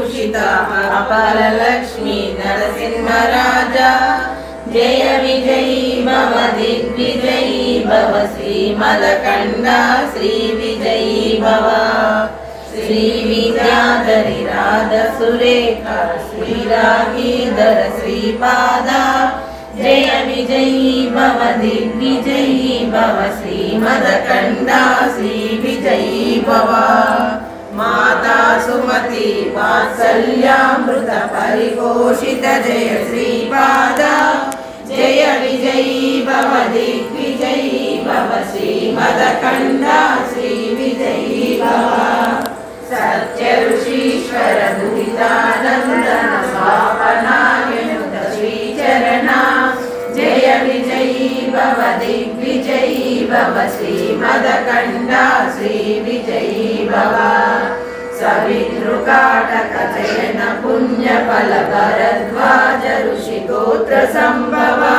भूषित अपार लक्ष्मी नरसिंहराजा जय विजयी भव दिग्विजयी भव श्रीमदकण्डा श्री विजयी भव श्री विद्याधरी राध सुरेखा श्रीरागीधर श्रीपादा जय विजयी भव दिग्विजयी भव श्रीमदकण्डा श्री विजयी भव माता सुमति वात्सल्यामृत परिपोषित जय श्रीपादा जय विजयी भव दिग्विजयी भव श्रीमदकण्डा श्री विजयी भव सत्य ऋषीश्वर दुरितानन्दन स्वापनायनुत श्रीचरणा जय विजयी भव दिग्विजयी भव श्रीमदकण्डा श्री विजयी भव सवितृकाटक चयन पुण्यफल भरद्वाज ऋषिगोत्र संभवा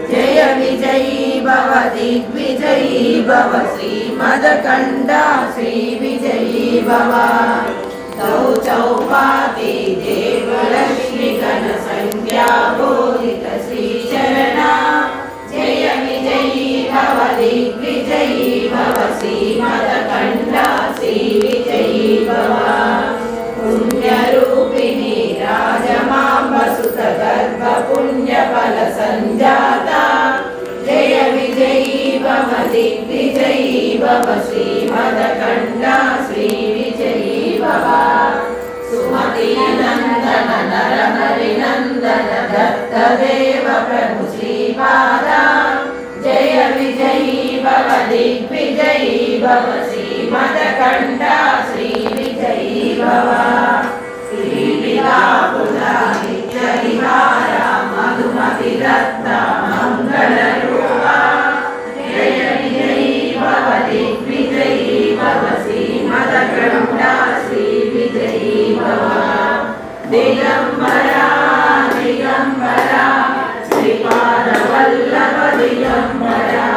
जय विजयी भव दिग्विजयी भव श्रीमदकण्डा श्री विजयी भव तौ चौपाती देवलक्ष्मी गण संज्ञा बोधित श्रीचरणा जय विजयी भव दिग्विजयी भव श्रीमदकण्डा श्री विजयी भव पुण्यरूपिणी राजमाम्बसुत गर्भ पुण्यफल संजाता जय विजयी भव दिग्विजयी भव श्रीमदकण्डा श्री विजयी भव सुमति नंदन नर हरि नंदन दत्त देव प्रभु श्रीपादा जय विजयी भव दिग्विजयी भव श्रीमदकण्डा श्री विजयी भव श्रीलिला पुरा नित्य विहारा मधुमति रत्न मंगल रूपा जय विजयी भव दिग्विजयी भव श्रीमदकण्डा श्री विजयी भव दिगंबरा दिगंबरा श्रीपाद वल्लभ दिगंबरा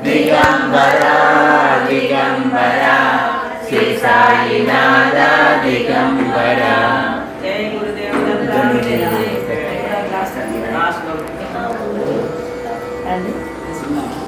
दिगंबरा दिगंबरा श्री साईनाथ दिगंबरा जय गुरुदेव दत्त।